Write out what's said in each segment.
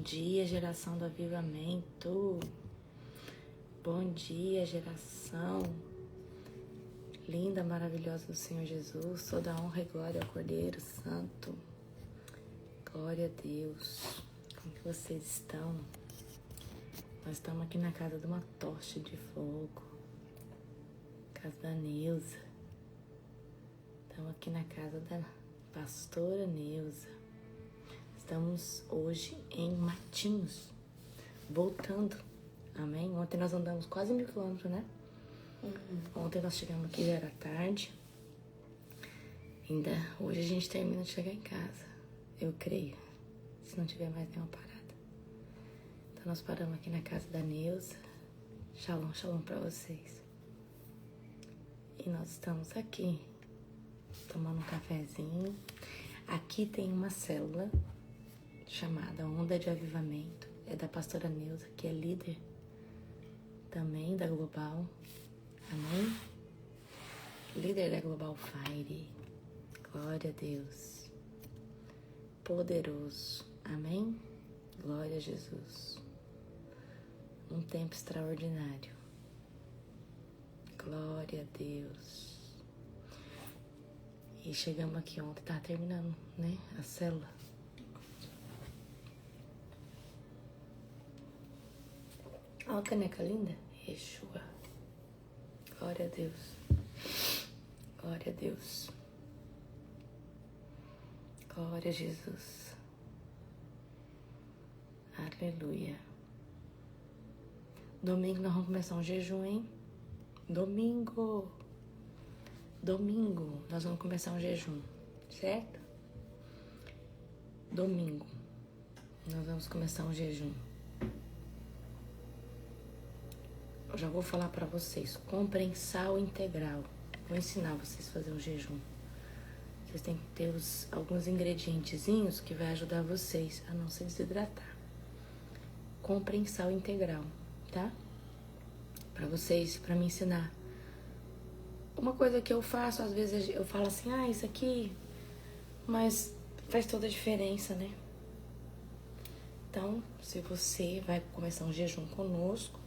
dia, geração do avivamento. Bom dia, geração linda, maravilhosa do Senhor Jesus. Toda honra e glória ao Cordeiro Santo. Glória a Deus. Como que vocês estão? Nós estamos aqui na casa de uma tocha de fogo. Casa da Neuza. Estamos aqui na casa da pastora Neuza. Estamos hoje em Matinhos, voltando, amém? Ontem nós andamos quase 1000 quilômetros, né? Ontem nós chegamos aqui, já era tarde. Ainda hoje a gente termina de chegar em casa, eu creio, se não tiver mais nenhuma parada. Então nós paramos aqui na casa da Neuza. Shalom, shalom pra vocês. E nós estamos aqui, tomando um cafezinho. Aqui tem uma célula chamada Onda de Avivamento. É da pastora Neuza, que é líder também da Global. Amém? Líder da Global Fire. Glória a Deus. Poderoso. Amém? Glória a Jesus. Um tempo extraordinário. Glória a Deus. E chegamos aqui ontem, tá terminando, né? A célula. Olha a caneca linda. Yeshua. Glória a Deus. Glória a Deus. Glória a Jesus. Aleluia. Domingo nós vamos começar um jejum, hein? Domingo nós vamos começar um jejum, certo? Domingo nós vamos começar um jejum. Eu já vou falar pra vocês, comprem sal integral. Vou ensinar vocês a fazer um jejum. Vocês têm que ter alguns ingredientezinhos que vai ajudar vocês a não se desidratar. Comprem sal integral, tá? Pra vocês, pra me ensinar. Uma coisa que eu faço, às vezes eu falo assim, isso aqui, mas faz toda a diferença, né? Então, se você vai começar um jejum conosco,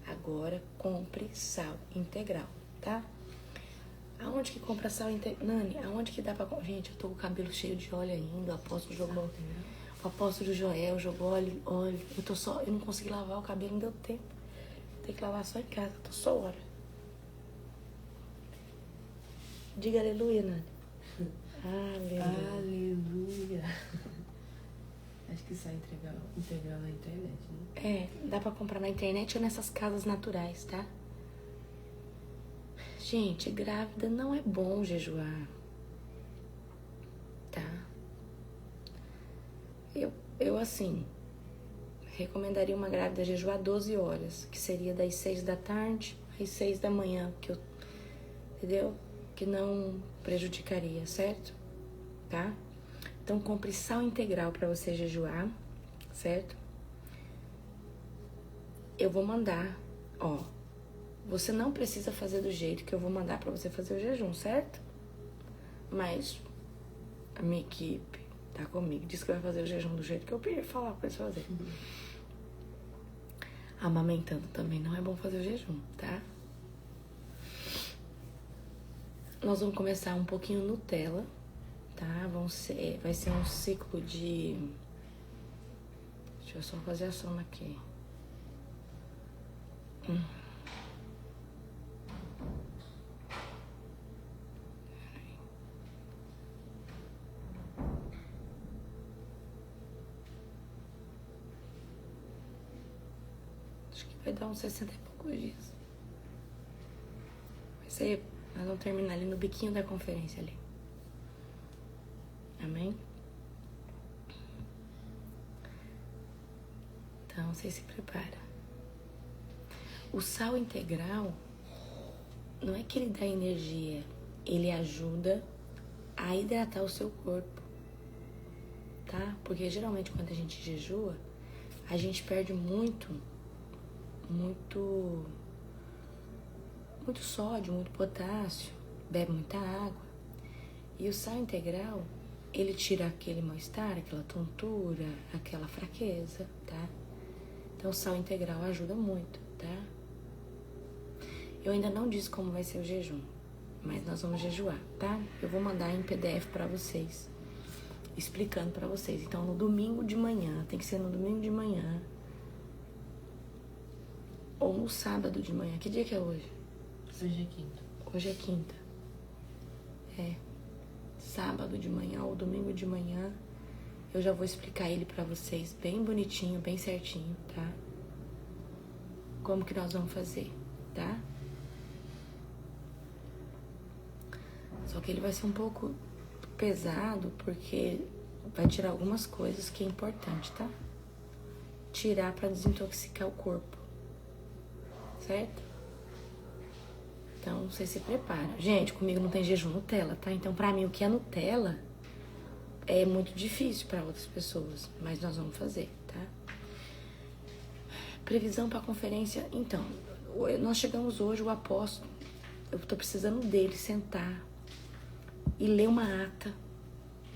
agora compre sal integral, tá? Aonde que compra sal integral? Nani, aonde que dá pra... Gente, eu tô com o cabelo cheio de óleo ainda, o apóstolo jogou... O apóstolo Joel jogou óleo. Eu não consegui lavar o cabelo, não deu tempo. Tem que lavar só em casa, tô só hora. Diga aleluia, Nani. Aleluia. Aleluia. Acho que sai integral na internet, né? Dá pra comprar na internet ou nessas casas naturais, tá? Gente, grávida não é bom jejuar. Tá? Eu assim, recomendaria uma grávida jejuar 12 horas, que seria das 6 da tarde às 6 da manhã, entendeu? Que não prejudicaria, certo? Tá? Então, compre sal integral para você jejuar, certo? Eu vou mandar, você não precisa fazer do jeito que eu vou mandar para você fazer o jejum, certo? Mas a minha equipe tá comigo, disse que vai fazer o jejum do jeito que eu pedi falar para eles fazer. Amamentando também não é bom fazer o jejum, tá? Nós vamos começar um pouquinho Nutella, tá? Vai ser um ciclo de... Deixa eu só fazer a soma aqui. Acho que vai dar uns 60 e poucos dias. Vai ser... Nós vamos terminar ali no biquinho da conferência ali. Amém? Então, você se prepara. O sal integral não é que ele dá energia, ele ajuda a hidratar o seu corpo, tá? Porque geralmente quando a gente jejua, a gente perde muito sódio, muito potássio, bebe muita água. E o sal integral, ele tira aquele mal-estar, aquela tontura, aquela fraqueza, tá? Então o sal integral ajuda muito, tá? Eu ainda não disse como vai ser o jejum, mas nós vamos jejuar, tá? Eu vou mandar em PDF pra vocês, explicando pra vocês. Então no domingo de manhã, tem que ser no domingo de manhã, ou no sábado de manhã. Que dia que é hoje? Hoje é quinta. Hoje é quinta. É. Sábado de manhã ou domingo de manhã, eu já vou explicar ele pra vocês bem bonitinho, bem certinho, tá? Como que nós vamos fazer, tá? Só que ele vai ser um pouco pesado, porque vai tirar algumas coisas que é importante, tá? Tirar pra desintoxicar o corpo, certo? Então, vocês se preparam. Gente, comigo não tem jejum Nutella, tá? Então, pra mim, o que é Nutella é muito difícil pra outras pessoas. Mas nós vamos fazer, tá? Previsão pra conferência. Então, nós chegamos hoje, o apóstolo, eu tô precisando dele sentar e ler uma ata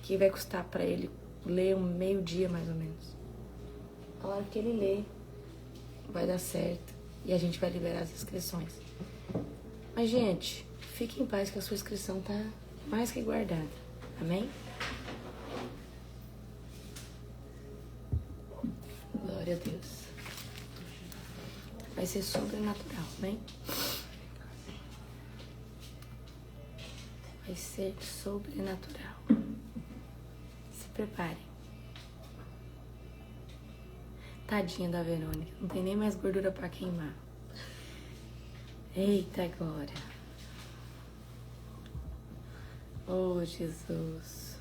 que vai custar pra ele ler um meio-dia, mais ou menos. A hora que ele ler, vai dar certo. E a gente vai liberar as inscrições. Mas, gente, fique em paz que a sua inscrição tá mais que guardada. Amém? Glória a Deus. Vai ser sobrenatural, amém? Vai ser sobrenatural. Se preparem. Tadinha da Verônica. Não tem nem mais gordura pra queimar. Eita glória. Oh, Jesus.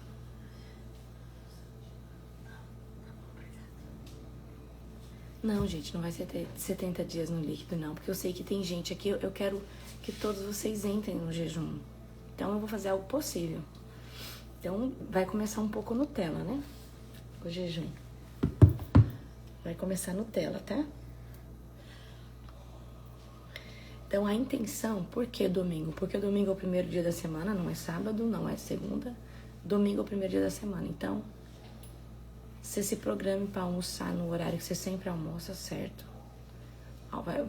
Não, gente, não vai ser 70 dias no líquido, não. Porque eu sei que tem gente aqui, eu quero que todos vocês entrem no jejum. Então, eu vou fazer algo possível. Então, vai começar um pouco Nutella, né? O jejum. Vai começar Nutella, tá? Então, a intenção, por que domingo? Porque domingo é o primeiro dia da semana, não é sábado, não é segunda. Domingo é o primeiro dia da semana. Então, você se programe para almoçar no horário que você sempre almoça, certo?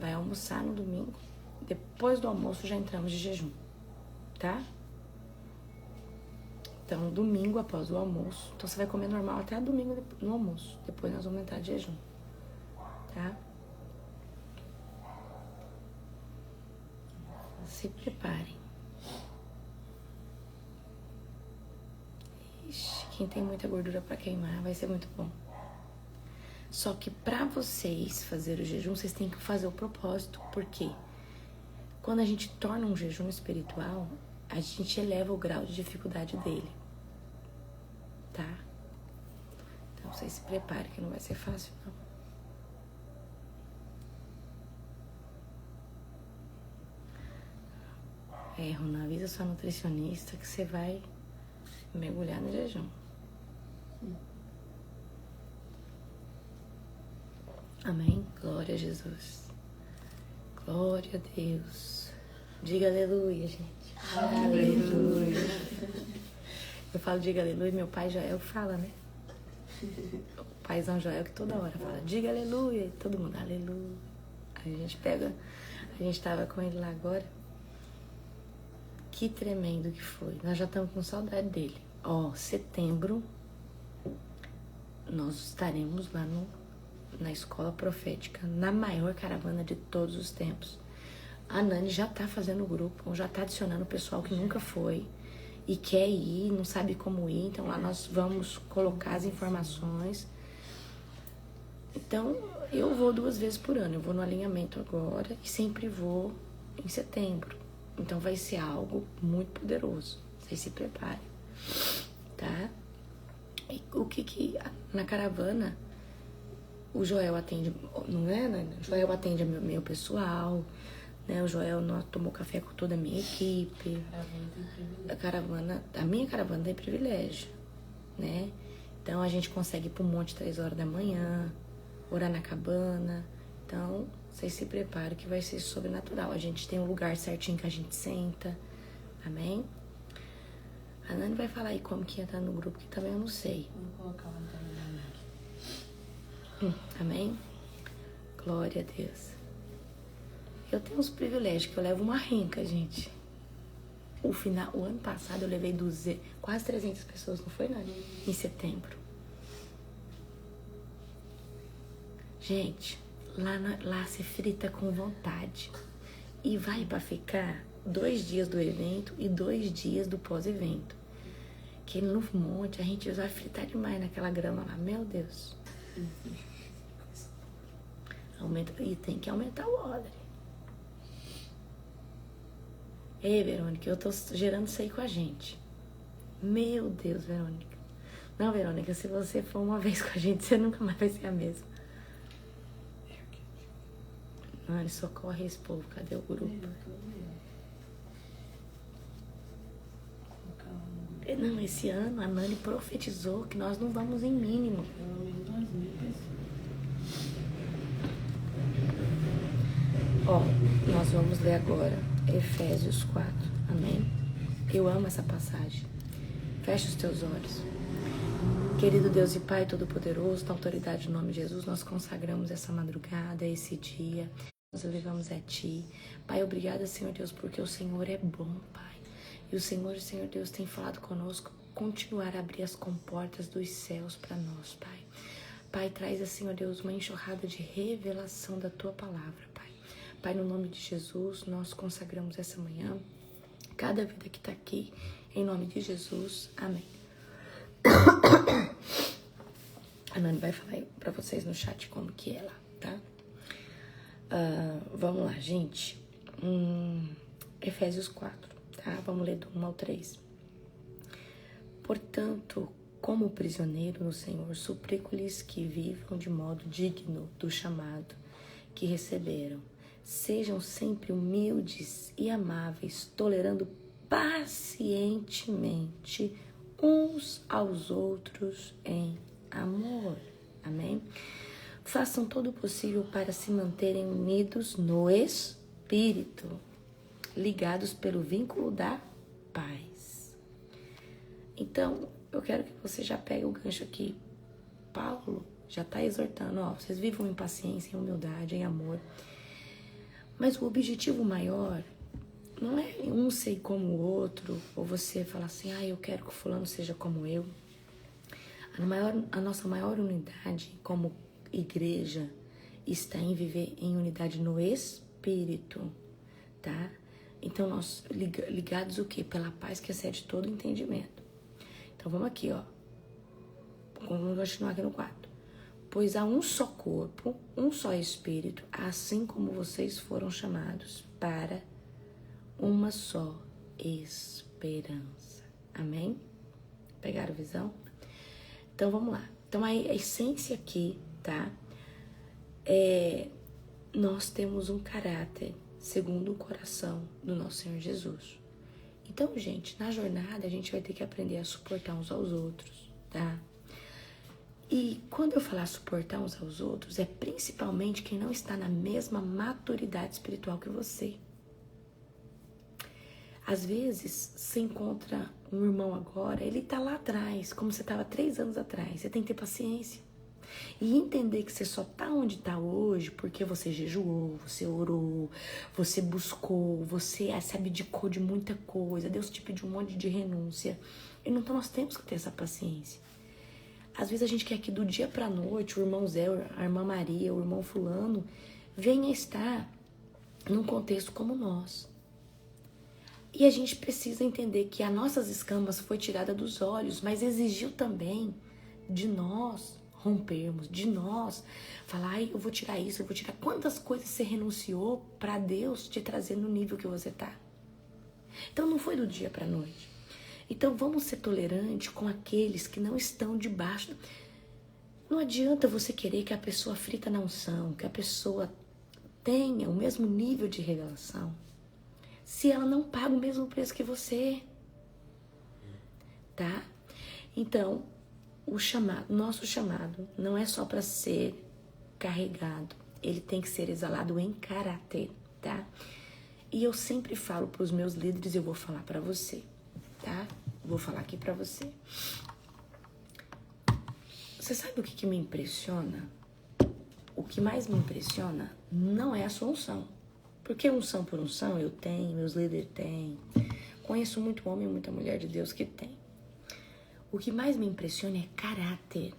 Vai almoçar no domingo. Depois do almoço, já entramos de jejum, tá? Então, domingo após o almoço. Então, você vai comer normal até domingo no almoço. Depois nós vamos entrar de jejum, tá? Se preparem. Ixi, quem tem muita gordura para queimar vai ser muito bom. Só que para vocês fazer o jejum, vocês têm que fazer o propósito. Por quê? Quando a gente torna um jejum espiritual, a gente eleva o grau de dificuldade dele. Tá? Então vocês se preparem que não vai ser fácil, não. Rona, avisa sua nutricionista que você vai mergulhar no jejum. Amém? Glória a Jesus. Glória a Deus. Diga aleluia, gente. Aleluia. Eu falo diga aleluia, meu pai Joel fala, né? O paizão Joel que toda hora fala diga aleluia. E todo mundo aleluia. Aí a gente pega, a gente tava com ele lá agora. Que tremendo que foi. Nós já estamos com saudade dele. Setembro, nós estaremos lá na escola profética, na maior caravana de todos os tempos. A Nani já tá fazendo o grupo, já tá adicionando o pessoal que nunca foi e quer ir, não sabe como ir. Então lá nós vamos colocar as informações. Então eu vou 2 vezes por ano. Eu vou no alinhamento agora e sempre vou em setembro. Então vai ser algo muito poderoso. Vocês se preparem, tá? E o que na caravana o Joel atende, não é, né? O Joel atende meu pessoal, né? O Joel tomou café com toda a minha equipe. A minha caravana tem privilégio, né? Então a gente consegue ir pro monte 3 horas da manhã, orar na cabana. Então, vocês se preparem que vai ser sobrenatural. A gente tem um lugar certinho que a gente senta. Amém? A Nani vai falar aí como que entra no grupo, que também eu não sei. Vou colocar o Antônio aqui. Amém? Glória a Deus. Eu tenho uns privilégios, que eu levo uma renca, gente. O ano passado eu levei quase 300 pessoas, não foi, Nani? Em setembro. Gente, lá se frita com vontade. E vai pra ficar 2 dias do evento e 2 dias do pós-evento. Que no monte a gente vai fritar demais naquela grama lá. Meu Deus. E tem que aumentar o odre. Ei, Verônica, eu tô gerando isso aí com a gente. Meu Deus, Verônica. Não, Verônica, se você for uma vez com a gente, você nunca mais vai ser a mesma. Nani, socorre esse povo. Cadê o grupo? Não, esse ano a Nani profetizou que nós não vamos em mínimo. Ó, nós vamos ler agora Efésios 4. Amém? Eu amo essa passagem. Feche os teus olhos. Querido Deus e Pai Todo-Poderoso, na autoridade do nome de Jesus, nós consagramos essa madrugada, esse dia. Nós levamos a Ti. Pai, obrigada, Senhor Deus, porque o Senhor é bom, Pai. E o Senhor Deus, tem falado conosco, continuar a abrir as comportas dos céus para nós, Pai. Pai, traz, Senhor Deus, uma enxurrada de revelação da Tua palavra, Pai. Pai, no nome de Jesus, nós consagramos essa manhã, cada vida que está aqui, em nome de Jesus. Amém. A Nani vai falar para vocês no chat como que é lá, tá? Vamos lá, gente. Efésios 4, tá? Vamos ler do 1 ao 3. Portanto, como prisioneiro no Senhor, suplico-lhes que vivam de modo digno do chamado que receberam. Sejam sempre humildes e amáveis, tolerando pacientemente uns aos outros em amor. Amém? Façam todo o possível para se manterem unidos no Espírito, ligados pelo vínculo da paz. Então, eu quero que você já pegue o gancho aqui. Paulo já está exortando, vocês vivam em paciência, em humildade, em amor. Mas o objetivo maior não é um ser como o outro, ou você falar assim, eu quero que o fulano seja como eu. A nossa maior unidade como igreja está em viver em unidade no Espírito, tá? Então, nós ligados o quê? Pela paz que excede todo entendimento. Então, vamos aqui, Vamos continuar aqui no 4. Pois há um só corpo, um só Espírito, assim como vocês foram chamados para uma só esperança. Amém? Pegaram a visão? Então, vamos lá. Então, a essência aqui, tá? Nós temos um caráter segundo o coração do nosso Senhor Jesus. Então, gente, na jornada, a gente vai ter que aprender a suportar uns aos outros, tá? E quando eu falar suportar uns aos outros, é principalmente quem não está na mesma maturidade espiritual que você. Às vezes, você encontra um irmão agora, ele tá lá atrás, como você estava 3 anos atrás. Você tem que ter paciência. E entender que você só tá onde tá hoje porque você jejuou, você orou, você buscou, você se abdicou de muita coisa, Deus te pediu um monte de renúncia. Então nós temos que ter essa paciência. Às vezes a gente quer que do dia pra noite o irmão Zé, a irmã Maria, o irmão fulano venha estar num contexto como nós. E a gente precisa entender que as nossas escamas foi tirada dos olhos, mas exigiu também de nós rompermos, de nós falar, eu vou tirar isso, eu vou tirar. Quantas coisas você renunciou para Deus te trazer no nível que você tá? Então não foi do dia pra noite. Então vamos ser tolerantes com aqueles que não estão debaixo. Não adianta você querer que a pessoa frita na unção, que a pessoa tenha o mesmo nível de revelação, se ela não paga o mesmo preço que você, tá? Então, nosso chamado não é só para ser carregado, ele tem que ser exalado em caráter, tá? E eu sempre falo para os meus líderes, eu vou falar para você, tá? vou falar aqui pra você. Você sabe o que me impressiona? O que mais me impressiona não é a sua unção. Porque unção por unção eu tenho, meus líderes têm. Conheço muito homem e muita mulher de Deus que tem. O que mais me impressiona é caráter.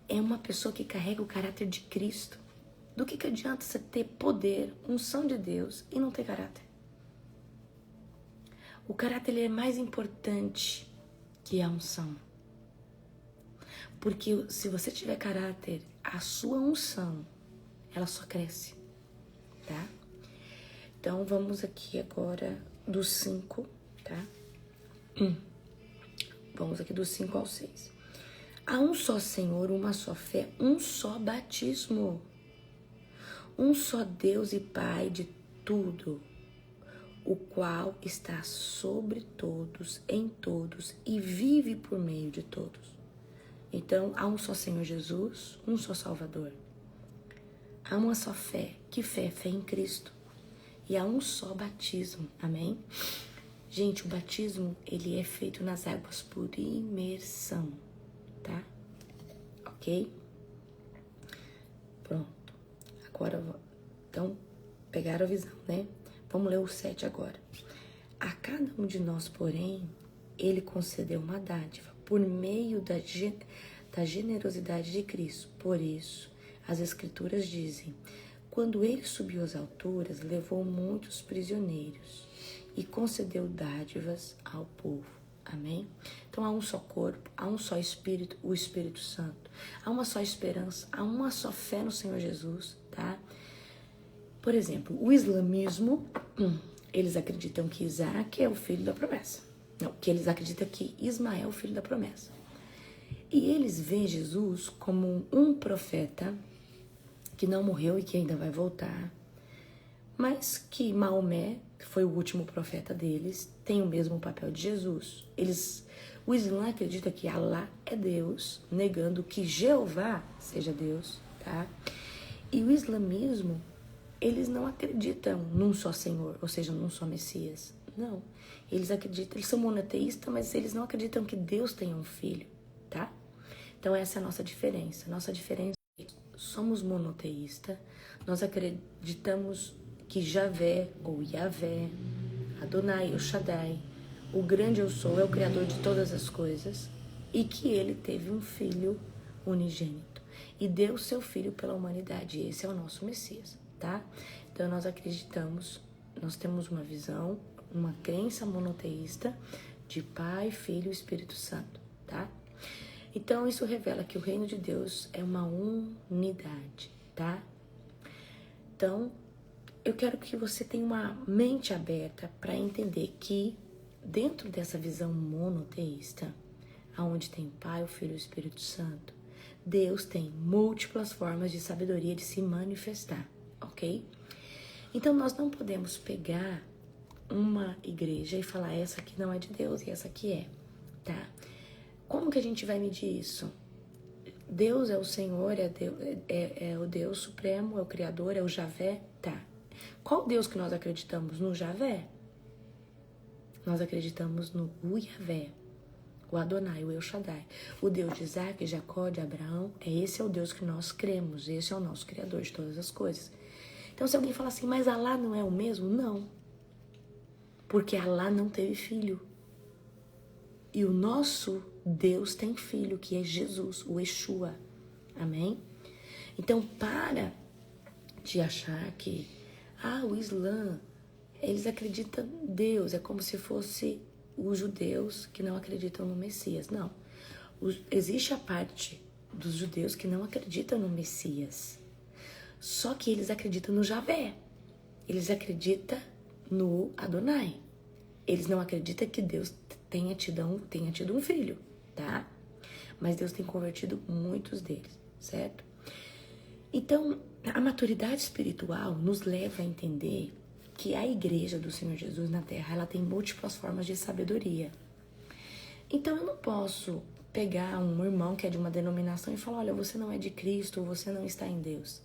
É uma pessoa que carrega o caráter de Cristo. Do que adianta você ter poder, unção de Deus e não ter caráter? O caráter ele é mais importante que a unção. Porque se você tiver caráter, a sua unção, ela só cresce, tá? Então, vamos aqui agora do 5, tá? Vamos aqui do 5 ao 6. Há um só Senhor, uma só fé, um só batismo. Um só Deus e Pai de tudo, o qual está sobre todos, em todos e vive por meio de todos. Então, há um só Senhor Jesus, um só Salvador. Há uma só fé. Que fé? Fé em Cristo. E há um só batismo. Amém? Gente, o batismo, ele é feito nas águas por imersão, tá? Ok? Pronto. Agora, então, pegaram a visão, né? Vamos ler o 7 agora. A cada um de nós, porém, ele concedeu uma dádiva por meio da generosidade de Cristo. Por isso, as Escrituras dizem, quando ele subiu às alturas, levou muitos prisioneiros e concedeu dádivas ao povo. Amém? Então, há um só corpo, há um só Espírito, o Espírito Santo. Há uma só esperança, há uma só fé no Senhor Jesus, tá? Por exemplo, o islamismo, eles acreditam que Isaac é o filho da promessa. Não, que eles acreditam que Ismael é o filho da promessa. E eles veem Jesus como um profeta que não morreu e que ainda vai voltar, mas que Maomé, que foi o último profeta deles, tem o mesmo papel de Jesus. O Islã acredita que Alá é Deus, negando que Jeová seja Deus, tá? E o islamismo, eles não acreditam num só Senhor, ou seja, num só Messias. Não. Eles são monoteístas, mas eles não acreditam que Deus tenha um filho, tá? Então essa é a nossa diferença. Nossa diferença é que somos monoteístas, nós acreditamos que Javé ou Yavé, Adonai ou Shaddai, o grande eu sou, é o Criador de todas as coisas e que ele teve um filho unigênito e deu seu filho pela humanidade. Esse é o nosso Messias, tá? Então nós acreditamos, nós temos uma visão, uma crença monoteísta de Pai, Filho e Espírito Santo, tá? Então isso revela que o reino de Deus é uma unidade, tá? Então eu quero que você tenha uma mente aberta para entender que dentro dessa visão monoteísta, aonde tem o Pai, o Filho e o Espírito Santo, Deus tem múltiplas formas de sabedoria de se manifestar, ok? Então nós não podemos pegar uma igreja e falar essa aqui não é de Deus e essa aqui é, tá? Como que a gente vai medir isso? Deus é o Senhor, é o Deus Supremo, é o Criador, é o Javé, tá? Qual Deus que nós acreditamos? No Javé? Nós acreditamos no Yavé, o Adonai, o El Shaddai. O Deus de Isaac, de Jacó, de Abraão, esse é o Deus que nós cremos, esse é o nosso Criador de todas as coisas. Então se alguém fala assim, mas Alá não é o mesmo? Não. Porque Alá não teve filho. E o nosso Deus tem filho, que é Jesus, o Yeshua. Amém? Então para de achar que o Islã, eles acreditam em Deus, é como se fosse os judeus que não acreditam no Messias. Não. Existe a parte dos judeus que não acreditam no Messias. Só que eles acreditam no Javé. Eles acreditam no Adonai. Eles não acreditam que Deus tenha tido um filho, tá? Mas Deus tem convertido muitos deles, certo? Então, a maturidade espiritual nos leva a entender que a igreja do Senhor Jesus na Terra, ela tem múltiplas formas de sabedoria. Então, eu não posso pegar um irmão que é de uma denominação e falar, olha, você não é de Cristo, você não está em Deus.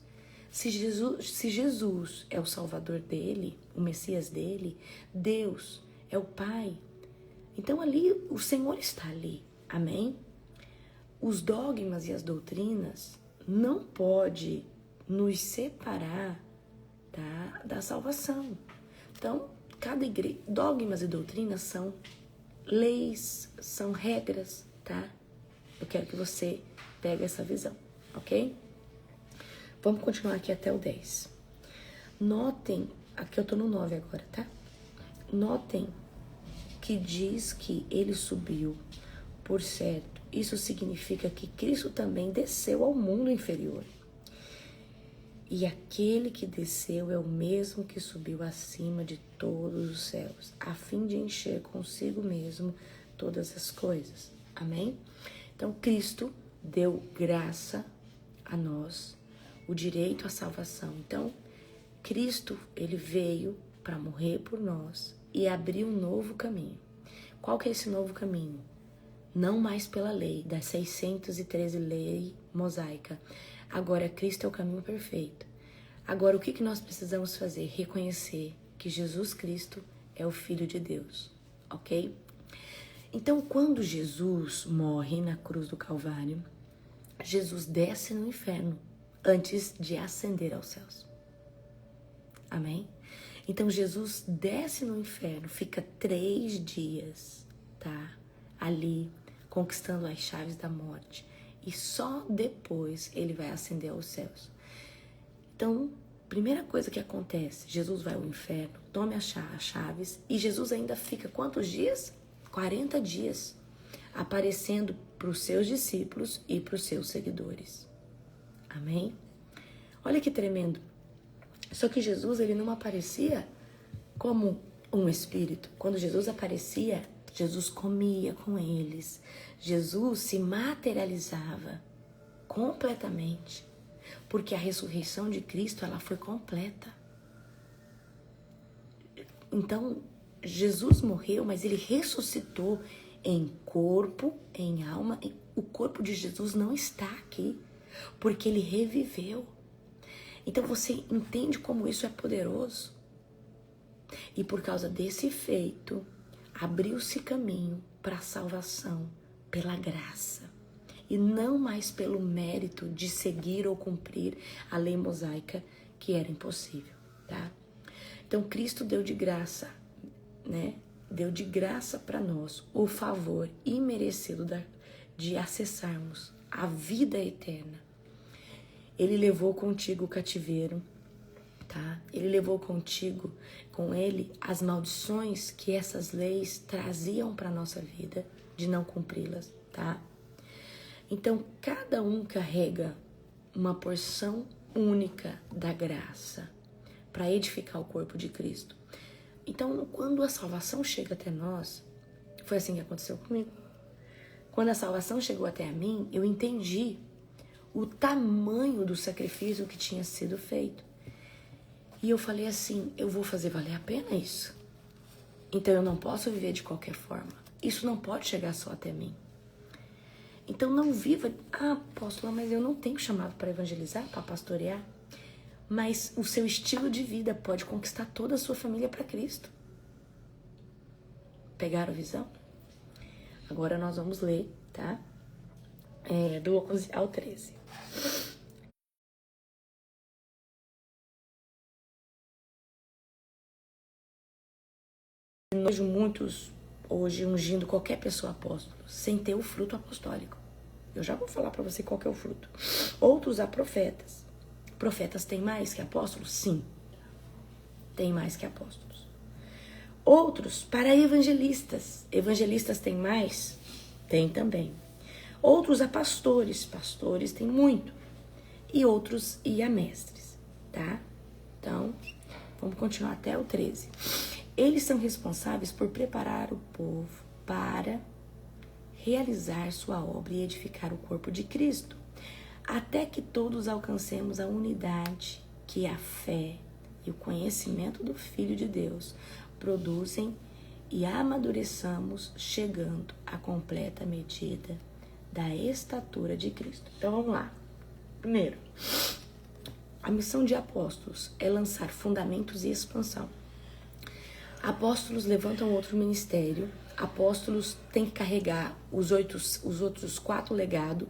Se Jesus é o Salvador dele, o Messias dele, Deus é o Pai. Então ali, o Senhor está ali, amém? Os dogmas e as doutrinas não podem nos separar da salvação. Então, cada igreja, dogmas e doutrinas são leis, são regras, tá? Eu quero que você pegue essa visão, ok? Vamos continuar aqui até o 10. Notem, aqui eu tô no 9 agora, tá? Notem que diz que ele subiu, por certo. Isso significa que Cristo também desceu ao mundo inferior. E aquele que desceu é o mesmo que subiu acima de todos os céus, a fim de encher consigo mesmo todas as coisas. Amém? Então, Cristo deu graça a nós, o direito à salvação. Então, Cristo, ele veio para morrer por nós e abrir um novo caminho. Qual que é esse novo caminho? Não mais pela lei, das 613 lei mosaica. Agora, Cristo é o caminho perfeito. Agora, o que nós precisamos fazer? Reconhecer que Jesus Cristo é o Filho de Deus, ok? Então, quando Jesus morre na cruz do Calvário, Jesus desce no inferno antes de ascender aos céus. Amém? Então, Jesus desce no inferno, fica 3 dias, tá? Ali, conquistando as chaves da morte. E só depois ele vai ascender aos céus. Então, primeira coisa que acontece, Jesus vai ao inferno, toma as chaves, e Jesus ainda fica quantos dias? 40 dias, aparecendo para os seus discípulos e para os seus seguidores. Amém? Olha que tremendo. Só que Jesus, ele não aparecia como um espírito. Quando Jesus aparecia, Jesus comia com eles. Jesus se materializava completamente. Porque a ressurreição de Cristo, ela foi completa. Então, Jesus morreu, mas ele ressuscitou em corpo, em alma. O corpo de Jesus não está aqui, porque ele reviveu. Então, você entende como isso é poderoso? E por causa desse feito, abriu-se caminho para a salvação pela graça. E não mais pelo mérito de seguir ou cumprir a lei mosaica, que era impossível, tá? Então, Cristo deu de graça, né? Deu de graça para nós o favor imerecido de acessarmos a vida eterna. Ele levou contigo o cativeiro, tá? Ele levou com ele, as maldições que essas leis traziam para nossa vida, de não cumpri-las, tá? Então, cada um carrega uma porção única da graça para edificar o corpo de Cristo. Então, quando a salvação chega até nós, foi assim que aconteceu comigo. Quando a salvação chegou até a mim, eu entendi o tamanho do sacrifício que tinha sido feito. E eu falei assim, eu vou fazer valer a pena isso. Então, eu não posso viver de qualquer forma. Isso não pode chegar só até mim. Então não viva, apóstola, mas eu não tenho chamado para evangelizar, para pastorear. Mas o seu estilo de vida pode conquistar toda a sua família para Cristo. Pegaram a visão? Agora nós vamos ler, tá? Do 11 ao 13. Eu vejo muitos hoje ungindo qualquer pessoa apóstolo, sem ter o fruto apostólico. Eu já vou falar para você qual que é o fruto. Outros a profetas. Profetas têm mais que apóstolos? Sim. Tem mais que apóstolos. Outros para evangelistas. Evangelistas têm mais? Tem também. Outros a pastores. Pastores têm muito. E outros a mestres, tá? Então, vamos continuar até o 13. Eles são responsáveis por preparar o povo para realizar sua obra e edificar o corpo de Cristo, até que todos alcancemos a unidade que a fé e o conhecimento do Filho de Deus produzem e amadureçamos, chegando à completa medida da estatura de Cristo. Então vamos lá. Primeiro, a missão de apóstolos é lançar fundamentos e expansão. Apóstolos levantam outro ministério. Apóstolos têm que carregar os outros 4 legados.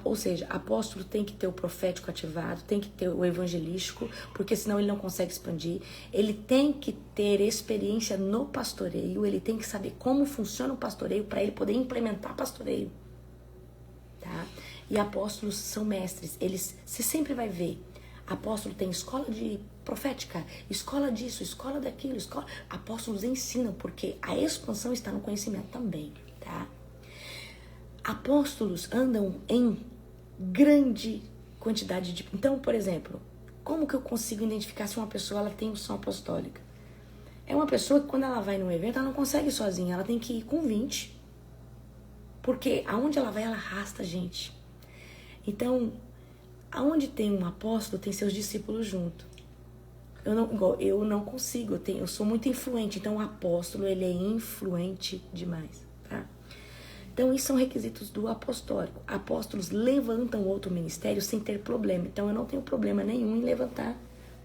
Ou seja, apóstolo tem que ter o profético ativado, tem que ter o evangelístico, porque senão ele não consegue expandir. Ele tem que ter experiência no pastoreio, ele tem que saber como funciona o pastoreio para ele poder implementar pastoreio. Tá? E apóstolos são mestres. Você sempre vai ver. Apóstolo tem escola de profética, escola disso, escola daquilo, apóstolos ensinam, porque a expansão está no conhecimento também, tá? Apóstolos andam em grande quantidade de... Então, por exemplo, como que eu consigo identificar se uma pessoa ela tem unção apostólica? É uma pessoa que quando ela vai num evento, ela não consegue ir sozinha, ela tem que ir com 20. Porque aonde ela vai, ela arrasta gente. Então, aonde tem um apóstolo, tem seus discípulos junto. Eu não consigo, eu sou muito influente, então o apóstolo, ele é influente demais, tá? Então, isso são requisitos do apostólico. Apóstolos levantam outro ministério sem ter problema. Então, eu não tenho problema nenhum em levantar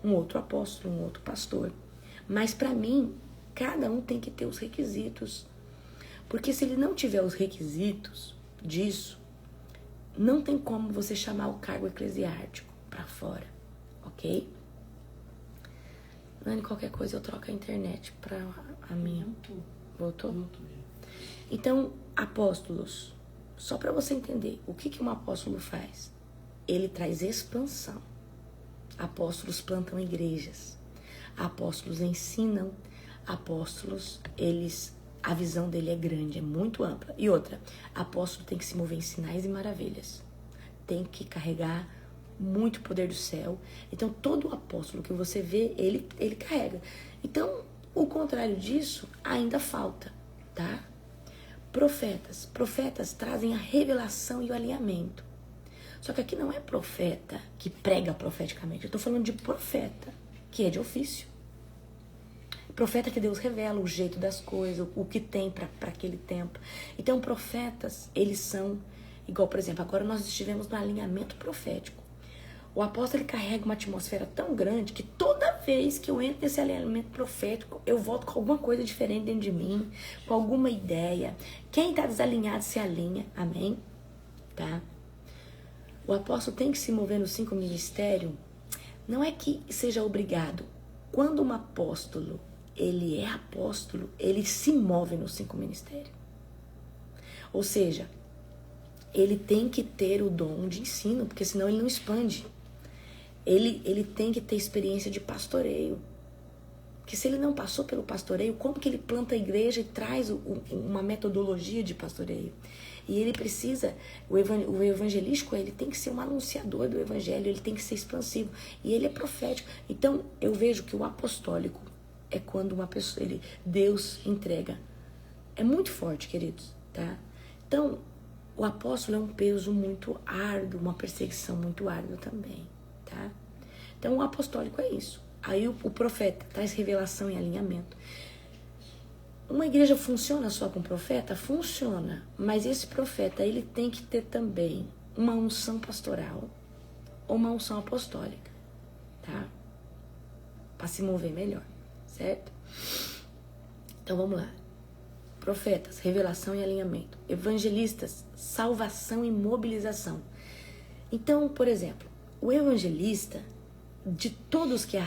um outro apóstolo, um outro pastor. Mas, para mim, cada um tem que ter os requisitos. Porque se ele não tiver os requisitos disso, não tem como você chamar o cargo eclesiástico para fora, ok? Nani, qualquer coisa eu troco a internet para a minha. Voltou? Então, apóstolos, só para você entender, o que um apóstolo faz? Ele traz expansão. Apóstolos plantam igrejas. Apóstolos ensinam. Apóstolos, a visão dele é grande, é muito ampla. E outra, apóstolo tem que se mover em sinais e maravilhas. Tem que carregar muito poder do céu. Então, todo apóstolo que você vê, ele carrega. Então, o contrário disso ainda falta, tá? Profetas trazem a revelação e o alinhamento. Só que aqui não é profeta que prega profeticamente. Eu tô falando de profeta, que é de ofício. Profeta que Deus revela o jeito das coisas, o que tem para aquele tempo. Então, profetas, eles são igual, por exemplo, agora nós estivemos no alinhamento profético. O apóstolo, ele carrega uma atmosfera tão grande que toda vez que eu entro nesse alinhamento profético, eu volto com alguma coisa diferente dentro de mim, com alguma ideia. Quem está desalinhado se alinha, amém? Tá? O apóstolo tem que se mover nos 5 ministérios. Não é que seja obrigado. Quando um apóstolo, ele é apóstolo, ele se move nos 5 ministérios. Ou seja, ele tem que ter o dom de ensino, porque senão ele não expande. Ele tem que ter experiência de pastoreio. Porque se ele não passou pelo pastoreio, como que ele planta a igreja e traz uma metodologia de pastoreio? E ele precisa, o evangelístico, ele tem que ser um anunciador do evangelho, ele tem que ser expansivo. E ele é profético. Então, eu vejo que o apostólico é quando uma pessoa, Deus entrega. É muito forte, queridos, tá? Então, o apóstolo é um peso muito árduo, uma perseguição muito árdua também, tá? Então, o apostólico é isso. Aí o profeta traz revelação e alinhamento. Uma igreja funciona só com profeta? Funciona. Mas esse profeta, ele tem que ter também uma unção pastoral ou uma unção apostólica, tá? Para se mover melhor, certo? Então, vamos lá. Profetas, revelação e alinhamento. Evangelistas, salvação e mobilização. Então, por exemplo, o evangelista, de todos que...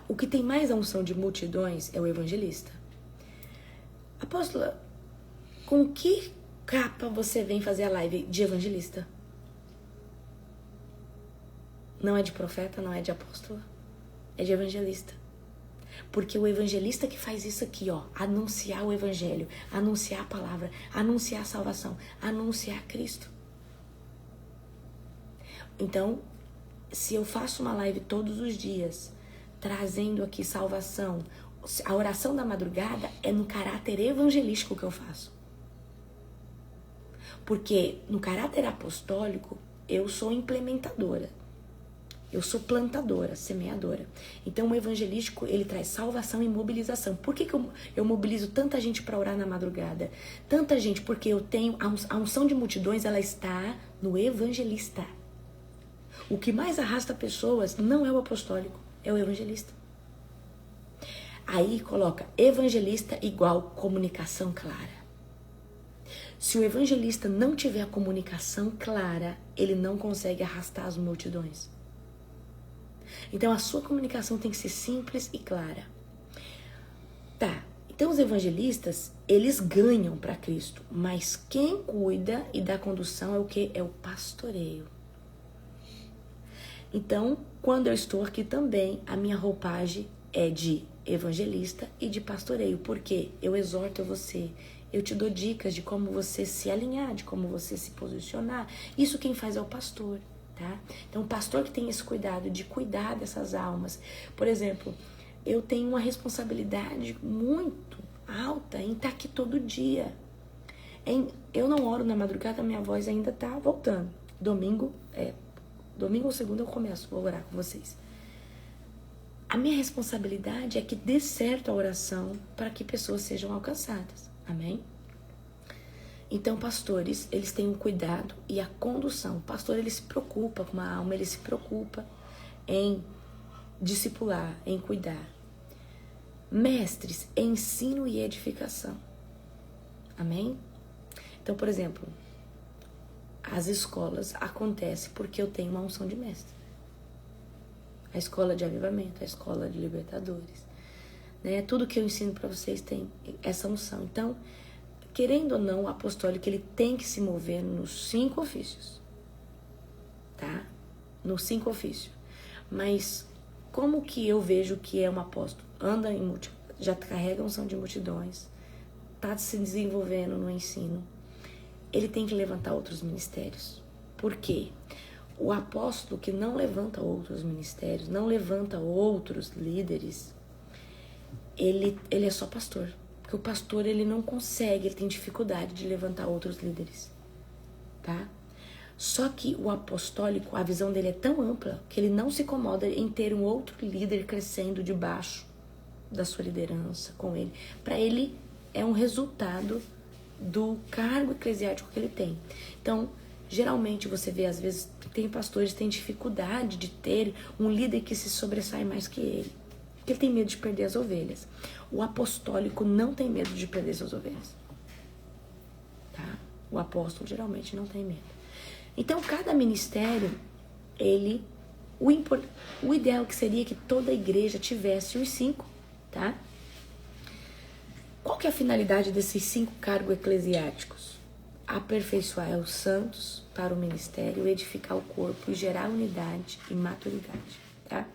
o que tem mais a unção de multidões é o evangelista. Apóstola, com que capa você vem fazer a live de evangelista? Não é de profeta, não é de apóstola. É de evangelista. Porque o evangelista que faz isso aqui, ó, anunciar o evangelho, anunciar a palavra, anunciar a salvação, anunciar Cristo. Então, se eu faço uma live todos os dias, trazendo aqui salvação, a oração da madrugada é no caráter evangelístico que eu faço. Porque no caráter apostólico, eu sou implementadora. Eu sou plantadora, semeadora. Então, o evangelístico, ele traz salvação e mobilização. Por que eu mobilizo tanta gente para orar na madrugada? Tanta gente, porque eu tenho... A unção de multidões, ela está no evangelista. O que mais arrasta pessoas não é o apostólico, é o evangelista. Aí coloca evangelista igual comunicação clara. Se o evangelista não tiver a comunicação clara, ele não consegue arrastar as multidões. Então a sua comunicação tem que ser simples e clara. Tá, então os evangelistas, eles ganham para Cristo, mas quem cuida e dá condução é o quê? É o pastoreio. Então, quando eu estou aqui também, a minha roupagem é de evangelista e de pastoreio, porque eu exorto você, eu te dou dicas de como você se alinhar, de como você se posicionar. Isso quem faz é o pastor, tá? Então, o pastor que tem esse cuidado de cuidar dessas almas. Por exemplo, eu tenho uma responsabilidade muito alta em estar aqui todo dia. Eu não oro na madrugada, minha voz ainda tá voltando. Domingo ou segunda eu começo, vou orar com vocês. A minha responsabilidade é que dê certo a oração para que pessoas sejam alcançadas. Amém? Então, pastores, eles têm um cuidado e a condução. O pastor, ele se preocupa com uma alma, ele se preocupa em discipular, em cuidar. Mestres, ensino e edificação. Amém? Então, por exemplo, as escolas acontecem porque eu tenho uma unção de mestre. A escola de avivamento, a escola de libertadores, né? Tudo que eu ensino para vocês tem essa unção. Então, querendo ou não, o apostólico ele tem que se mover nos 5 ofícios, tá? Nos 5 ofícios. Mas como que eu vejo que é um apóstolo? Anda em já carrega a unção de multidões, tá se desenvolvendo no ensino. Ele tem que levantar outros ministérios. Por quê? O apóstolo que não levanta outros ministérios, não levanta outros líderes, ele é só pastor. Porque o pastor, ele não consegue, ele tem dificuldade de levantar outros líderes, tá? Só que o apostólico, a visão dele é tão ampla que ele não se incomoda em ter um outro líder crescendo debaixo da sua liderança com ele. Para ele é um resultado do cargo eclesiástico que ele tem. Então, geralmente você vê, às vezes, tem pastores que têm dificuldade de ter um líder que se sobressai mais que ele. Porque ele tem medo de perder as ovelhas. O apostólico não tem medo de perder suas ovelhas. Tá? O apóstolo geralmente não tem medo. Então, cada ministério, o ideal que seria que toda igreja tivesse os 5, tá? Qual que é a finalidade desses 5 cargos eclesiásticos? Aperfeiçoar os santos para o ministério, edificar o corpo e gerar unidade e maturidade, tá?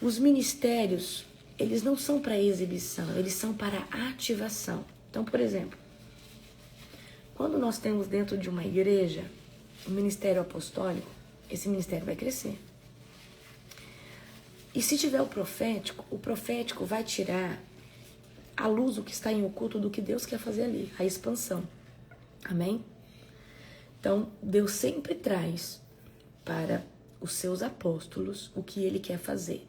Os ministérios, eles não são para exibição, eles são para ativação. Então, por exemplo, quando nós temos dentro de uma igreja um ministério apostólico, esse ministério vai crescer. E se tiver o profético vai tirar à luz o que está em oculto do que Deus quer fazer ali, a expansão. Amém? Então, Deus sempre traz para os seus apóstolos o que ele quer fazer.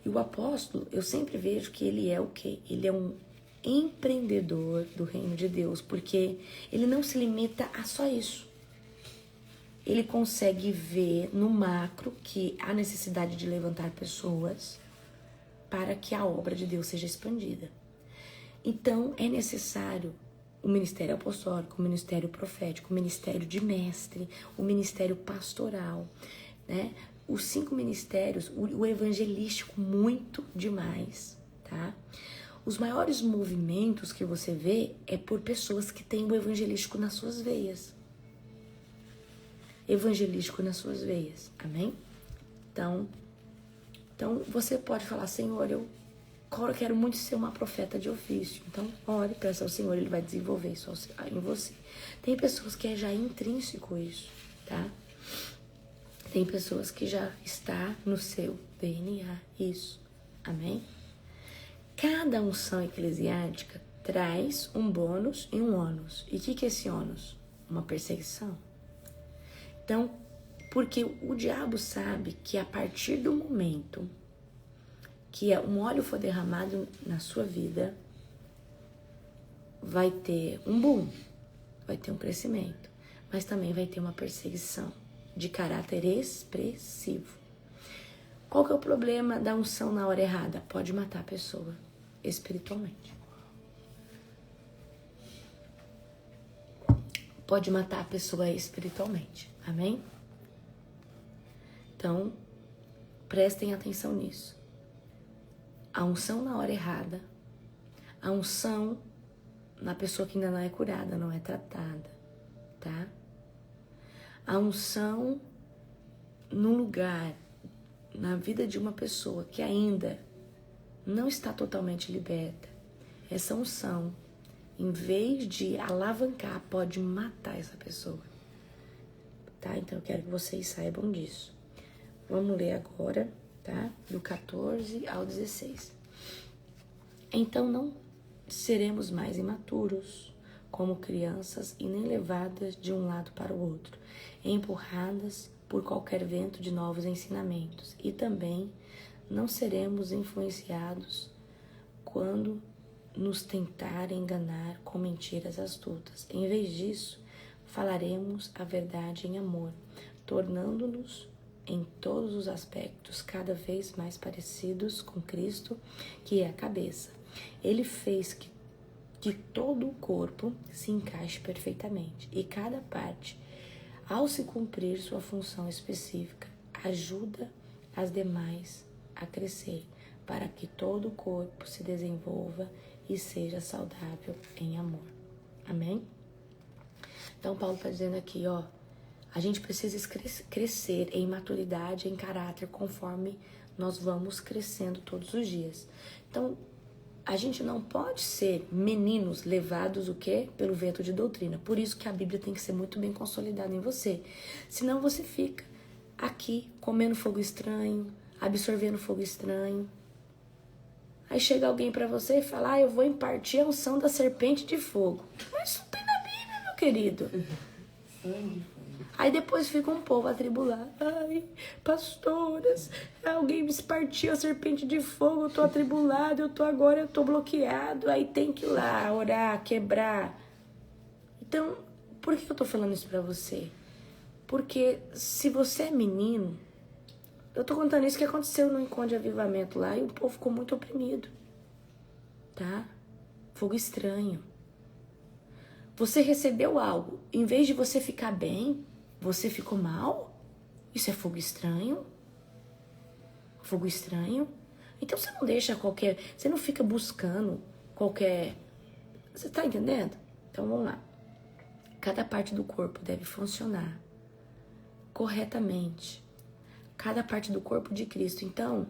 E o apóstolo, eu sempre vejo que ele é o quê? Ele é um empreendedor do reino de Deus, porque ele não se limita a só isso. Ele consegue ver no macro que há necessidade de levantar pessoas para que a obra de Deus seja expandida. Então, é necessário o ministério apostólico, o ministério profético, o ministério de mestre, o ministério pastoral, né? Os 5 ministérios, o evangelístico, muito demais, tá? Os maiores movimentos que você vê é por pessoas que têm o evangelístico nas suas veias. Evangelístico nas suas veias, amém? Então você pode falar, Senhor, eu quero muito ser uma profeta de ofício. Então, ore, peça ao Senhor, ele vai desenvolver isso em você. Tem pessoas que é já intrínseco isso, tá? Tem pessoas que já está no seu DNA isso, amém? Cada unção eclesiástica traz um bônus e um ônus. E o que é esse ônus? Uma perseguição. Então, porque o diabo sabe que a partir do momento que um óleo for derramado na sua vida, vai ter um boom, vai ter um crescimento, mas também vai ter uma perseguição de caráter expressivo. Qual que é o problema da unção na hora errada? Pode matar a pessoa espiritualmente. Pode matar a pessoa espiritualmente. Amém? Então, prestem atenção nisso. A unção na hora errada, a unção na pessoa que ainda não é curada, não é tratada, tá? A unção num lugar, na vida de uma pessoa que ainda não está totalmente liberta. Essa unção, em vez de alavancar, pode matar essa pessoa, tá? Então eu quero que vocês saibam disso. Vamos ler agora, tá? Do 14 ao 16. Então não seremos mais imaturos, como crianças, e nem levadas de um lado para o outro, empurradas por qualquer vento de novos ensinamentos. E também não seremos influenciados quando nos tentarem enganar com mentiras astutas. Em vez disso, falaremos a verdade em amor, tornando-nos em todos os aspectos cada vez mais parecidos com Cristo, que é a cabeça. Ele fez que todo o corpo se encaixe perfeitamente e cada parte, ao se cumprir sua função específica, ajuda as demais a crescer, para que todo o corpo se desenvolva e seja saudável em amor. Amém? Então, Paulo está dizendo aqui, ó, a gente precisa crescer em maturidade, em caráter, conforme nós vamos crescendo todos os dias. Então, a gente não pode ser meninos levados o quê? Pelo vento de doutrina. Por isso que a Bíblia tem que ser muito bem consolidada em você. Senão você fica aqui comendo fogo estranho, absorvendo fogo estranho. Aí chega alguém pra você e fala, eu vou impartir a unção da serpente de fogo. Mas isso não tem na Bíblia, meu querido. Aí depois fica um povo atribulado. Ai, pastoras, alguém me partiu a serpente de fogo, eu tô atribulado, eu tô bloqueado. Aí tem que ir lá orar, quebrar. Então, por que eu tô falando isso pra você? Porque se você é menino, eu tô contando isso que aconteceu no encontro de avivamento lá e o povo ficou muito oprimido, tá? Fogo estranho. Você recebeu algo, em vez de você ficar bem, você ficou mal? Isso é fogo estranho? Fogo estranho? Então você não deixa qualquer... Você não fica buscando qualquer... Você tá entendendo? Então vamos lá. Cada parte do corpo deve funcionar corretamente. Cada parte do corpo de Cristo. Então,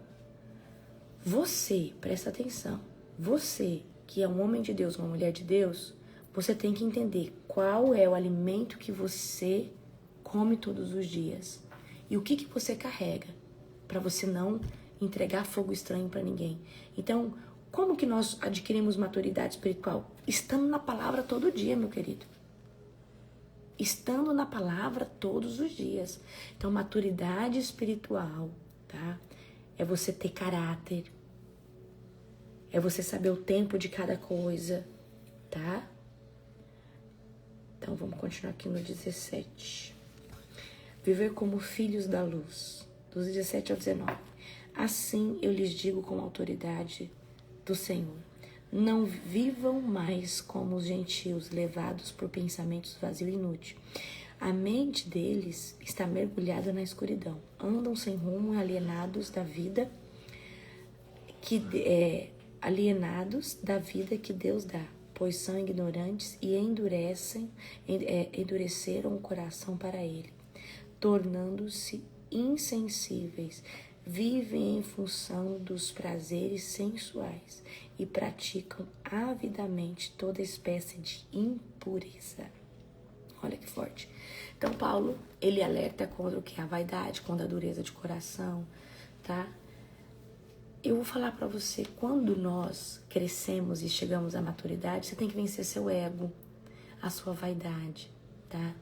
você, presta atenção. Você, que é um homem de Deus, uma mulher de Deus, você tem que entender qual é o alimento que você come todos os dias. E o que você carrega, para você não entregar fogo estranho para ninguém. Então, como que nós adquirimos maturidade espiritual? Estando na palavra todo dia, meu querido. Estando na palavra todos os dias. Então, maturidade espiritual, tá? É você ter caráter. É você saber o tempo de cada coisa, tá? Então, vamos continuar aqui no 17. Viver como filhos da luz, dos 17 ao 19. Assim eu lhes digo com autoridade do Senhor: não vivam mais como os gentios, levados por pensamentos vazios e inúteis. A mente deles está mergulhada na escuridão. Andam sem rumo, alienados da vida que Deus dá, pois são ignorantes e endureceram o coração para ele, tornando-se insensíveis, vivem em função dos prazeres sensuais e praticam avidamente toda espécie de impureza. Olha que forte. Então, Paulo, ele alerta contra o que? A vaidade, contra a dureza de coração, tá? Eu vou falar pra você, quando nós crescemos e chegamos à maturidade, você tem que vencer seu ego, a sua vaidade, tá?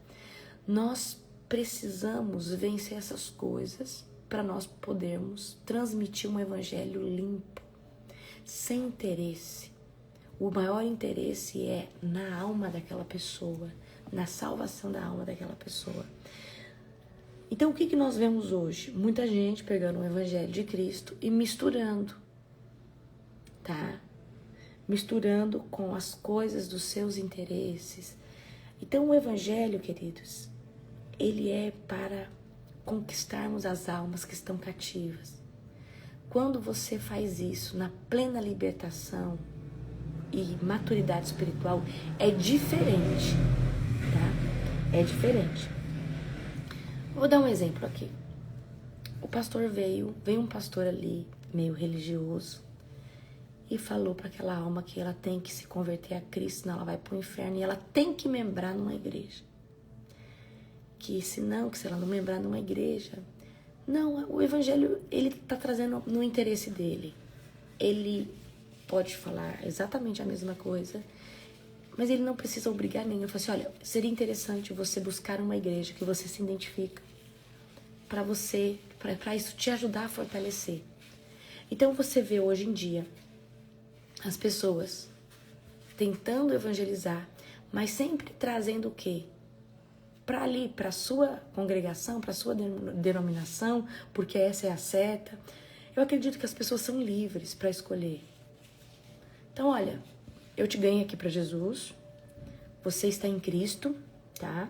Nós precisamos vencer essas coisas para nós podermos transmitir um evangelho limpo, sem interesse. O maior interesse é na alma daquela pessoa, na salvação da alma daquela pessoa. Então, o que nós vemos hoje? Muita gente pegando o Evangelho de Cristo e misturando, tá? Misturando com as coisas dos seus interesses. Então, o Evangelho, queridos, ele é para conquistarmos as almas que estão cativas. Quando você faz isso na plena libertação e maturidade espiritual, é diferente, tá? É diferente. Vou dar um exemplo aqui. O pastor veio um pastor ali, meio religioso, e falou para aquela alma que ela tem que se converter a Cristo, senão ela vai para o inferno, e ela tem que membrar numa igreja. Que se ela não membrar numa igreja... Não, o Evangelho, ele está trazendo no interesse dele. Ele pode falar exatamente a mesma coisa, mas ele não precisa obrigar ninguém. Ele fala assim, olha, seria interessante você buscar uma igreja que você se identifica, para isso te ajudar a fortalecer. Então você vê hoje em dia as pessoas tentando evangelizar, mas sempre trazendo o quê? Para ali, para a sua congregação, para a sua denominação, porque essa é a certa. Eu acredito que as pessoas são livres para escolher. Então, olha, eu te ganhei aqui para Jesus, você está em Cristo, tá?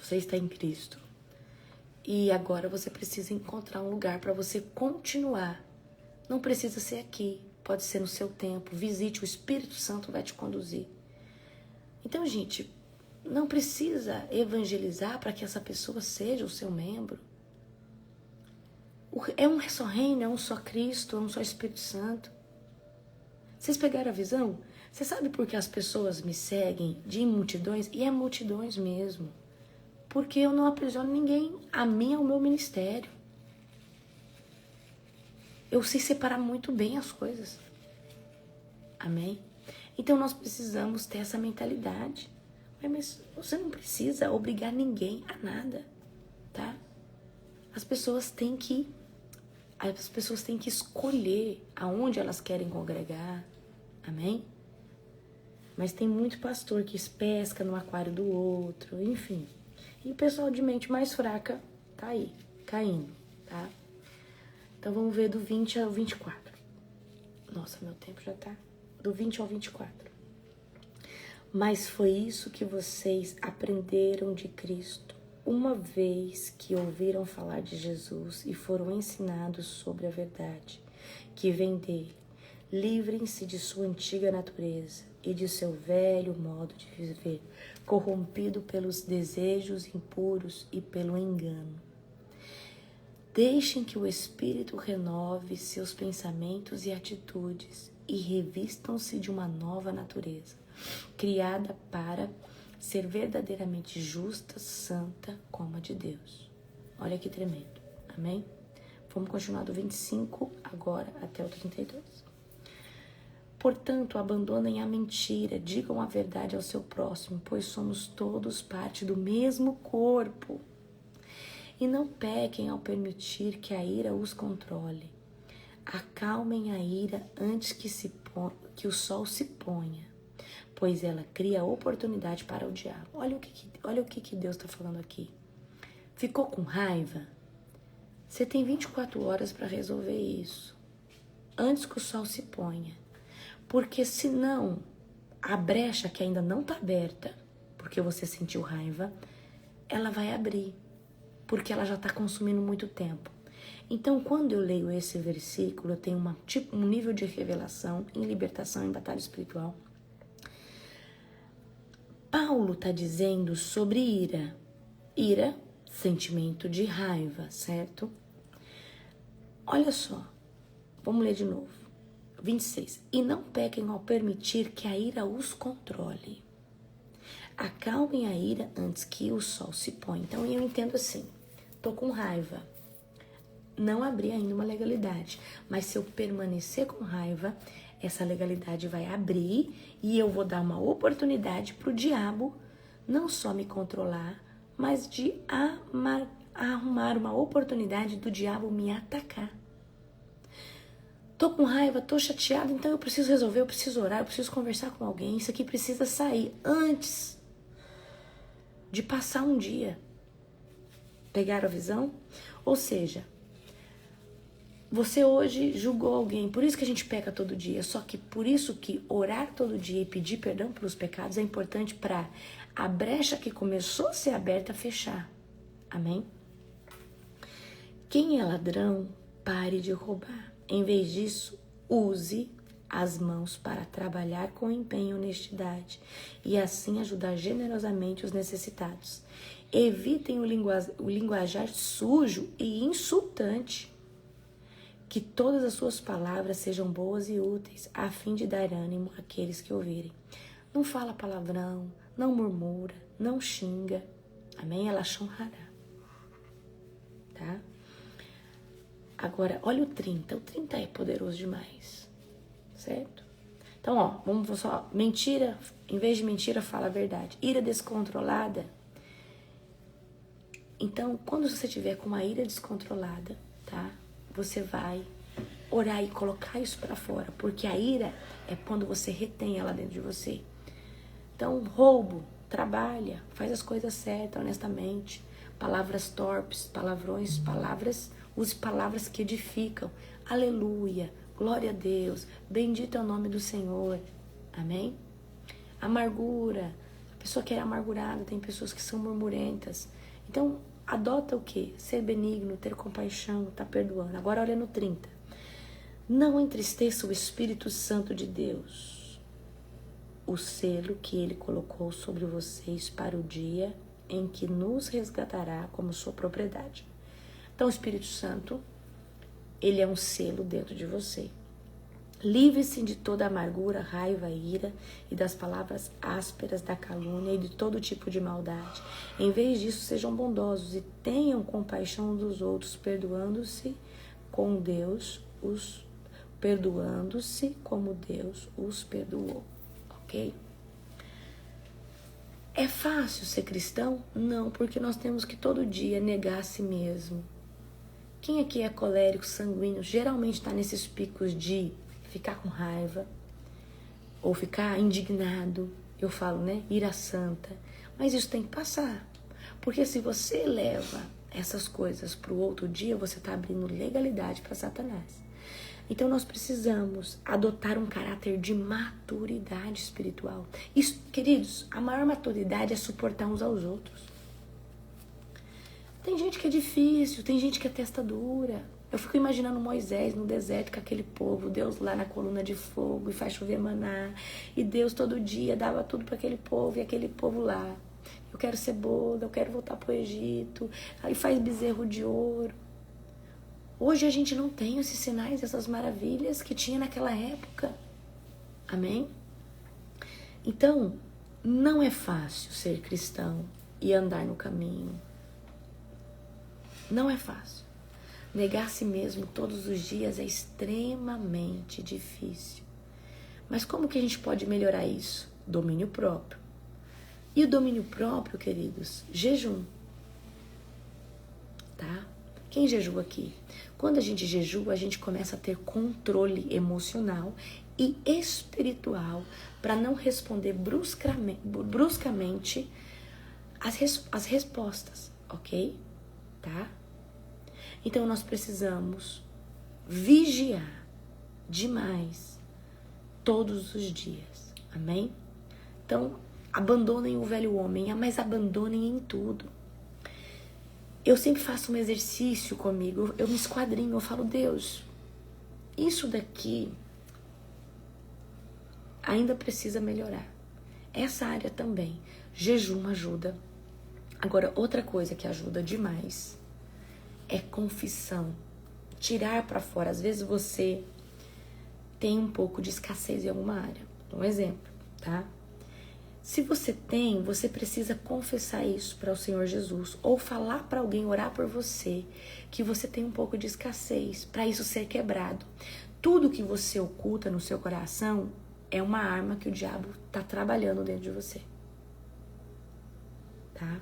Você está em Cristo. E agora você precisa encontrar um lugar para você continuar. Não precisa ser aqui, pode ser no seu tempo. Visite, o Espírito Santo vai te conduzir. Então, gente, não precisa evangelizar para que essa pessoa seja o seu membro. É um só reino, é um só Cristo, é um só Espírito Santo. Vocês pegaram a visão? Você sabe por que as pessoas me seguem de multidões? E é multidões mesmo. Porque eu não aprisiono ninguém. A mim é o meu ministério. Eu sei separar muito bem as coisas. Amém? Então nós precisamos ter essa mentalidade. Mas você não precisa obrigar ninguém a nada, tá? As pessoas têm que escolher aonde elas querem congregar, amém? Mas tem muito pastor que pesca no aquário do outro, enfim. E o pessoal de mente mais fraca tá aí, caindo, tá? Então vamos ver do 20 ao 24. Nossa, meu tempo já tá. Do 20 ao 24. Mas foi isso que vocês aprenderam de Cristo, uma vez que ouviram falar de Jesus e foram ensinados sobre a verdade que vem dele. Livrem-se de sua antiga natureza e de seu velho modo de viver, corrompido pelos desejos impuros e pelo engano. Deixem que o Espírito renove seus pensamentos e atitudes e revistam-se de uma nova natureza, criada para ser verdadeiramente justa, santa, como a de Deus. Olha que tremendo, amém? Vamos continuar do 25 agora até o 32. Portanto, abandonem a mentira, digam a verdade ao seu próximo, pois somos todos parte do mesmo corpo. E não pequem ao permitir que a ira os controle. Acalmem a ira antes que o sol se ponha, pois ela cria oportunidade para o diabo. Olha o que Deus está falando aqui. Ficou com raiva? Você tem 24 horas para resolver isso, antes que o sol se ponha. Porque senão, a brecha que ainda não está aberta, porque você sentiu raiva, ela vai abrir, porque ela já está consumindo muito tempo. Então, quando eu leio esse versículo, eu tenho um nível de revelação em libertação, em batalha espiritual. Paulo está dizendo sobre ira. Ira, sentimento de raiva, certo? Olha só, vamos ler de novo. 26. E não pequem ao permitir que a ira os controle. Acalmem a ira antes que o sol se ponha. Então, eu entendo assim, tô com raiva. Não abri ainda uma legalidade, mas se eu permanecer com raiva, essa legalidade vai abrir e eu vou dar uma oportunidade para o diabo não só me controlar, mas de arrumar uma oportunidade do diabo me atacar. Tô com raiva, tô chateada, então eu preciso resolver, eu preciso orar, eu preciso conversar com alguém. Isso aqui precisa sair antes de passar um dia. Pegaram a visão? Ou seja, você hoje julgou alguém, por isso que a gente peca todo dia. Só que por isso que orar todo dia e pedir perdão pelos pecados é importante para a brecha que começou a ser aberta fechar. Amém? Quem é ladrão, pare de roubar. Em vez disso, use as mãos para trabalhar com empenho e honestidade e assim ajudar generosamente os necessitados. Evitem o linguajar sujo e insultante. Que todas as suas palavras sejam boas e úteis, a fim de dar ânimo àqueles que ouvirem. Não fala palavrão, não murmura, não xinga. Amém? Ela chonrará. Tá? Agora, olha o 30. O 30 é poderoso demais. Certo? Então, ó, vamos só. Mentira, em vez de mentira, fala a verdade. Ira descontrolada. Então, quando você tiver com uma ira descontrolada, tá? Você vai orar e colocar isso pra fora. Porque a ira é quando você retém ela dentro de você. Então, roubo, trabalha, faz as coisas certas, honestamente. Palavras torpes, palavrões, use palavras que edificam. Aleluia, glória a Deus, bendito é o nome do Senhor. Amém? Amargura, a pessoa que é amargurada, tem pessoas que são murmurentas. Então, adota o quê? Ser benigno, ter compaixão, tá perdoando. Agora olha no 30. Não entristeça o Espírito Santo de Deus, o selo que Ele colocou sobre vocês para o dia em que nos resgatará como sua propriedade. Então, o Espírito Santo, Ele é um selo dentro de você. Livre-se de toda amargura, raiva, ira e das palavras ásperas, da calúnia e de todo tipo de maldade. Em vez disso, sejam bondosos e tenham compaixão uns dos outros, perdoando-se como Deus os perdoou. Ok? É fácil ser cristão? Não, porque nós temos que todo dia negar a si mesmo. Quem aqui é colérico, sanguíneo, geralmente está nesses picos de ficar com raiva ou ficar indignado. Eu falo, né? Ira santa. Mas isso tem que passar. Porque se você leva essas coisas para o outro dia, você está abrindo legalidade para Satanás. Então nós precisamos adotar um caráter de maturidade espiritual. Isso, queridos, a maior maturidade é suportar uns aos outros. Tem gente que é difícil, tem gente que é testa dura. Eu fico imaginando Moisés no deserto com aquele povo, Deus lá na coluna de fogo e faz chover maná. E Deus todo dia dava tudo para aquele povo e aquele povo lá. Eu quero cebola, eu quero voltar para o Egito. Aí faz bezerro de ouro. Hoje a gente não tem esses sinais, essas maravilhas que tinha naquela época. Amém? Então, não é fácil ser cristão e andar no caminho. Não é fácil. Negar a si mesmo todos os dias é extremamente difícil. Mas como que a gente pode melhorar isso? Domínio próprio. E o domínio próprio, queridos? Jejum. Tá? Quem jejua aqui? Quando a gente jejua, a gente começa a ter controle emocional e espiritual para não responder bruscamente as respostas, ok? Tá? Então nós precisamos vigiar demais todos os dias, amém? Então abandonem o velho homem, mas abandonem em tudo. Eu sempre faço um exercício comigo, eu me esquadrinho, eu falo, Deus, isso daqui ainda precisa melhorar. Essa área também. Jejum ajuda. Agora, outra coisa que ajuda demais é confissão. Tirar para fora. Às vezes você tem um pouco de escassez em alguma área. Um exemplo, tá? Se você tem, você precisa confessar isso para o Senhor Jesus. Ou falar para alguém, orar por você, que você tem um pouco de escassez, para isso ser quebrado. Tudo que você oculta no seu coração é uma arma que o diabo está trabalhando dentro de você. Tá?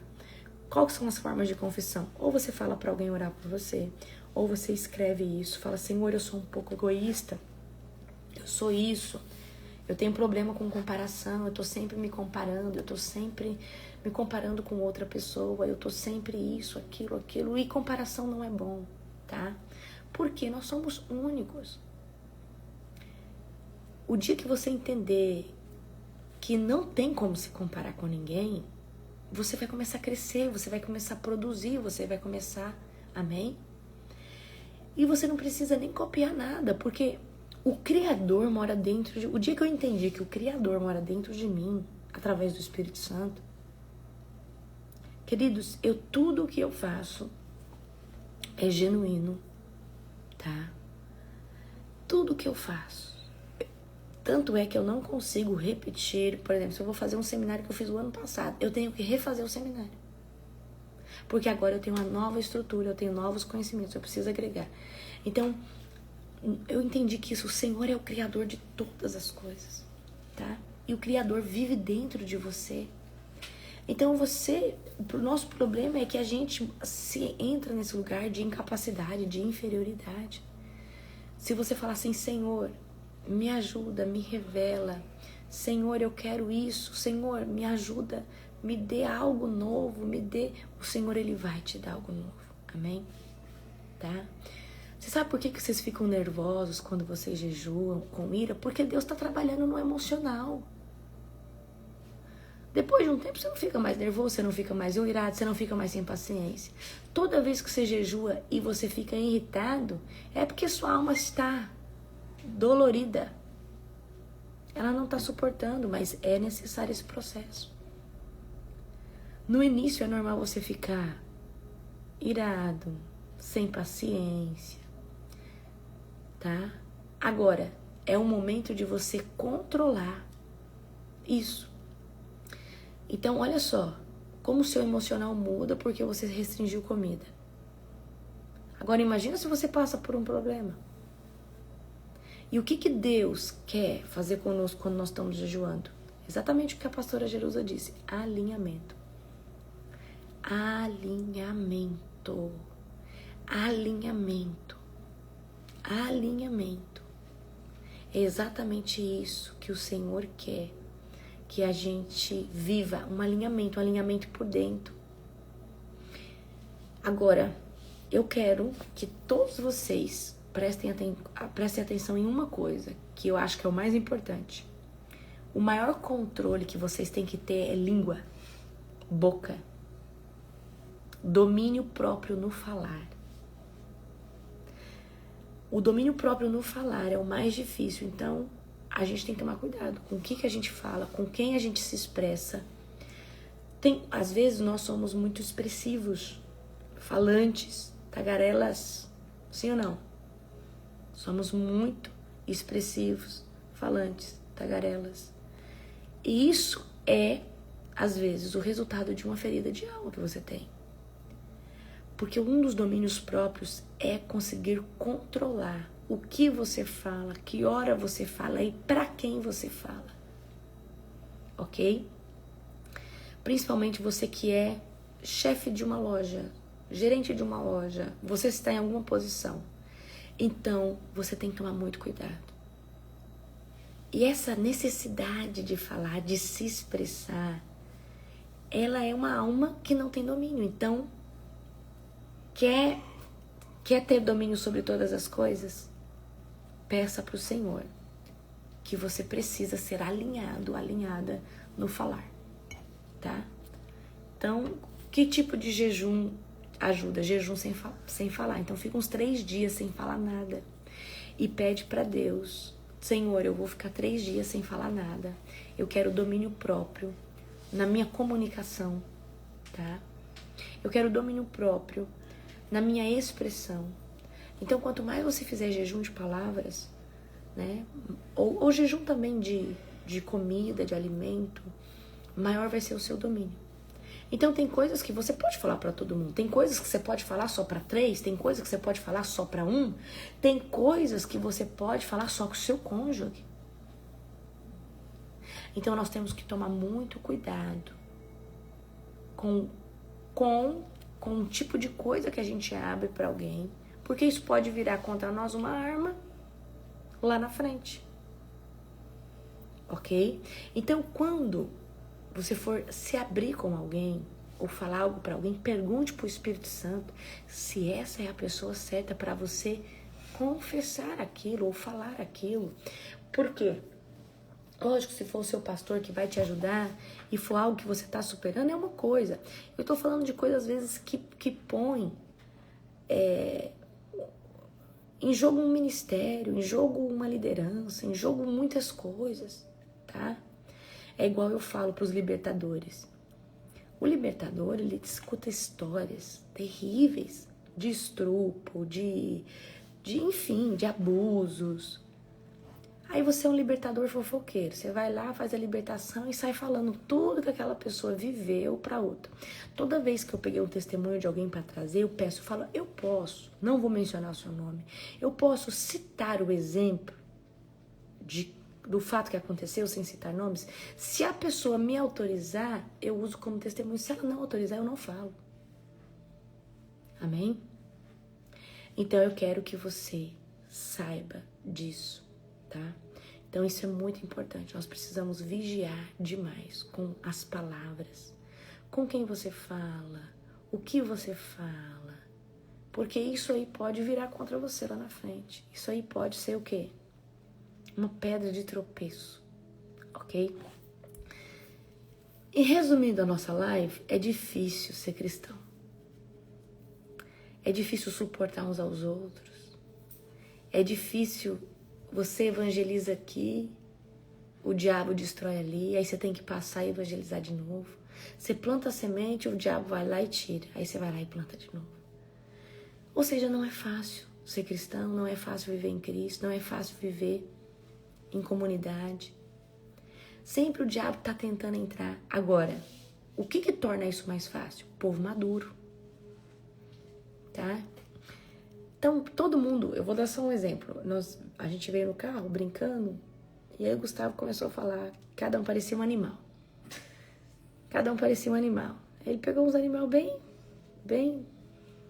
Quais são as formas de confissão? Ou você fala para alguém orar por você, ou você escreve isso, fala, Senhor, eu sou um pouco egoísta, eu sou isso. Eu tenho problema com comparação, eu tô sempre me comparando, eu tô sempre me comparando com outra pessoa, eu tô sempre isso, aquilo, e comparação não é bom, tá? Porque nós somos únicos. O dia que você entender que não tem como se comparar com ninguém, você vai começar a crescer, você vai começar a produzir, você vai começar, amém? E você não precisa nem copiar nada, porque o Criador mora dentro de... O dia que eu entendi que o Criador mora dentro de mim, através do Espírito Santo, queridos, tudo o que eu faço é genuíno, tá? Tudo que eu faço. Tanto é que eu não consigo repetir, por exemplo, se eu vou fazer um seminário que eu fiz o ano passado, eu tenho que refazer o seminário. Porque agora eu tenho uma nova estrutura, eu tenho novos conhecimentos, eu preciso agregar. Então, eu entendi que o Senhor é o Criador de todas as coisas, tá? E o Criador vive dentro de você. Então o nosso problema é que a gente se entra nesse lugar de incapacidade, de inferioridade. Se você falar assim, Senhor, me ajuda, me revela. Senhor, eu quero isso. Senhor, me ajuda, me dê algo novo, o Senhor, Ele vai te dar algo novo. Amém? Tá? Você sabe por que vocês ficam nervosos quando vocês jejuam com ira? Porque Deus está trabalhando no emocional. Depois de um tempo você não fica mais nervoso, você não fica mais irado, você não fica mais sem paciência. Toda vez que você jejua e você fica irritado, é porque sua alma está dolorida. Ela não está suportando, mas é necessário esse processo. No início é normal você ficar irado, sem paciência, tá? Agora, é o momento de você controlar isso. Então, olha só, como o seu emocional muda porque você restringiu comida. Agora, imagina se você passa por um problema. E o que Deus quer fazer conosco quando nós estamos jejuando? Exatamente o que a pastora Jerusa disse, alinhamento. Alinhamento. Alinhamento. Alinhamento. É exatamente isso que o Senhor quer. Que a gente viva um alinhamento por dentro. Agora, eu quero que todos vocês prestem atenção em uma coisa, que eu acho que é o mais importante. O maior controle que vocês têm que ter é língua, boca, domínio próprio no falar. O domínio próprio no falar é o mais difícil, então a gente tem que tomar cuidado com o que a gente fala, com quem a gente se expressa. Às vezes nós somos muito expressivos, falantes, tagarelas, sim ou não? Somos muito expressivos, falantes, tagarelas. E isso é, às vezes, o resultado de uma ferida de alma que você tem. Porque um dos domínios próprios é conseguir controlar o que você fala, que hora você fala e para quem você fala. Ok? Principalmente você que é chefe de uma loja, gerente de uma loja, você está em alguma posição. Então, você tem que tomar muito cuidado. E essa necessidade de falar, de se expressar, ela é uma alma que não tem domínio. Então, quer ter domínio sobre todas as coisas? Peça para o Senhor que você precisa ser alinhada no falar, tá? Então, que tipo de jejum ajuda? Jejum sem falar. Então, fica uns 3 dias sem falar nada e pede para Deus, Senhor, eu vou ficar 3 dias sem falar nada. Eu quero domínio próprio na minha comunicação, tá? Eu quero domínio próprio na minha expressão. Então, quanto mais você fizer jejum de palavras, né? Ou jejum também de comida, de alimento, maior vai ser o seu domínio. Então, tem coisas que você pode falar para todo mundo. Tem coisas que você pode falar só para 3. Tem coisas que você pode falar só para 1. Tem coisas que você pode falar só com o seu cônjuge. Então, nós temos que tomar muito cuidado com o tipo de coisa que a gente abre para alguém. Porque isso pode virar contra nós uma arma lá na frente. ok? Então, quando você for se abrir com alguém ou falar algo para alguém, pergunte para o Espírito Santo se essa é a pessoa certa para você confessar aquilo ou falar aquilo. Por quê? Lógico, se for o seu pastor que vai te ajudar e for algo que você está superando, é uma coisa. Eu estou falando de coisas, às vezes, que põem em jogo um ministério, em jogo uma liderança, em jogo muitas coisas, tá? É igual eu falo para os libertadores. O libertador, ele escuta histórias terríveis de estupro, enfim, de abusos. Aí você é um libertador fofoqueiro. Você vai lá, faz a libertação e sai falando tudo que aquela pessoa viveu para outra. Toda vez que eu peguei um testemunho de alguém para trazer, eu falo, eu posso, não vou mencionar o seu nome, eu posso citar o exemplo do fato que aconteceu, sem citar nomes. Se a pessoa me autorizar, eu uso como testemunho. Se ela não autorizar, eu não falo. Amém? Então eu quero que você saiba disso, tá? Então isso é muito importante. Nós precisamos vigiar demais com as palavras, com quem você fala, o que você fala, porque isso aí pode virar contra você lá na frente. Isso aí pode ser o quê? Uma pedra de tropeço, ok? E resumindo a nossa live, é difícil ser cristão. É difícil suportar uns aos outros. É difícil, você evangeliza aqui, o diabo destrói ali, aí você tem que passar e evangelizar de novo. Você planta a semente, o diabo vai lá e tira, aí você vai lá e planta de novo. Ou seja, não é fácil ser cristão, não é fácil viver em Cristo, não é fácil viver em comunidade. Sempre o diabo está tentando entrar. Agora, o que torna isso mais fácil? Povo maduro. Tá? Então, todo mundo, eu vou dar só um exemplo. A gente veio no carro brincando e aí o Gustavo começou a falar, cada um parecia um animal. Cada um parecia um animal. Ele pegou uns animais bem...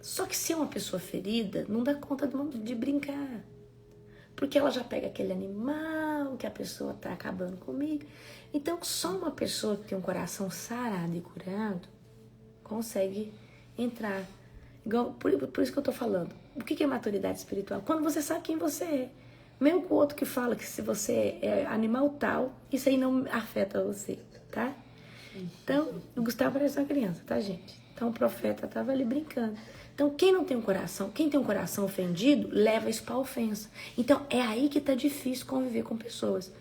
Só que se é uma pessoa ferida, não dá conta de brincar. Porque ela já pega aquele animal que a pessoa tá acabando comigo. Então, só uma pessoa que tem um coração sarado e curado consegue entrar. Igual, por isso que eu tô falando. O que é maturidade espiritual? Quando você sabe quem você é. Mesmo com o outro que fala que se você é animal tal, isso aí não afeta você, tá? Então, o Gustavo parece uma criança, tá, gente? Então, o profeta tava ali brincando. Então, quem tem um coração ofendido, leva isso pra ofensa. Então, é aí que tá difícil conviver com pessoas.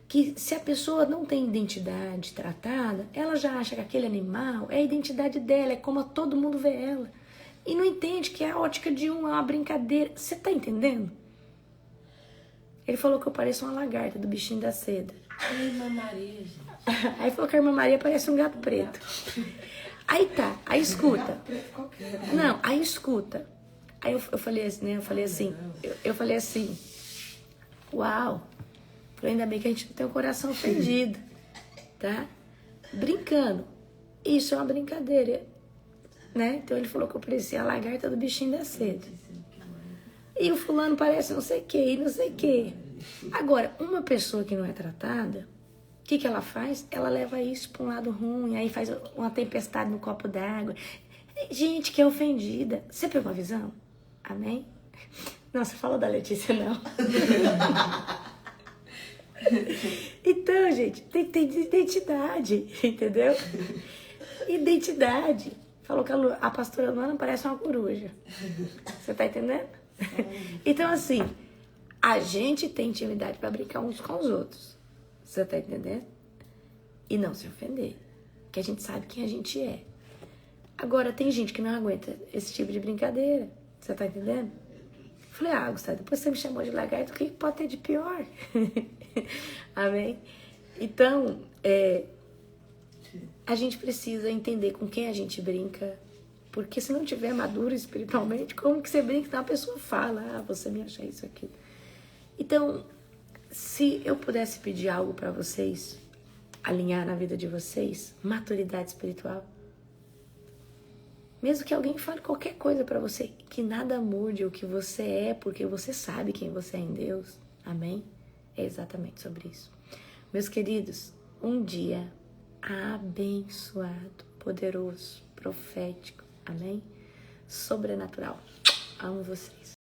Que se a pessoa não tem identidade tratada, ela já acha que aquele animal é a identidade dela, é como todo mundo vê ela. E não entende que a ótica de um é uma brincadeira. Você tá entendendo? Ele falou que eu pareço uma lagarta do bichinho da seda. A irmã Maria, gente. Aí falou que a irmã Maria parece um gato preto. Aí tá, aí escuta. Não, aí escuta. Aí eu falei assim, né? Eu falei assim, uau, ainda bem que a gente não tem o coração ofendido, tá? Brincando. Isso é uma brincadeira, né? Então ele falou que eu parecia a lagarta do bichinho da seda. E o fulano parece não sei o que, e não sei o que. Agora, uma pessoa que não é tratada, o que ela faz? Ela leva isso para um lado ruim, aí faz uma tempestade no copo d'água. Gente que é ofendida. Você pegou a visão? Amém? Não, você falou da Letícia, não. Então, gente, tem que ter identidade, entendeu? Identidade. Falou que a pastora Luana parece uma coruja. Você tá entendendo? Então, assim, a gente tem intimidade para brincar uns com os outros. Você tá entendendo? E não se ofender. Que a gente sabe quem a gente é. Agora, tem gente que não aguenta esse tipo de brincadeira. Você tá entendendo? Falei, Gustavo, depois você me chamou de lagarto, o que pode ter de pior? Amém? Então, a gente precisa entender com quem a gente brinca. Porque se não tiver maduro espiritualmente, como que você brinca? Então a pessoa fala, você me acha isso aqui. Então, se eu pudesse pedir algo para vocês, alinhar na vida de vocês, maturidade espiritual. Mesmo que alguém fale qualquer coisa para você, que nada mude o que você é, porque você sabe quem você é em Deus. Amém? É exatamente sobre isso. Meus queridos, um dia abençoado, poderoso, profético, amém? Sobrenatural. Amo vocês.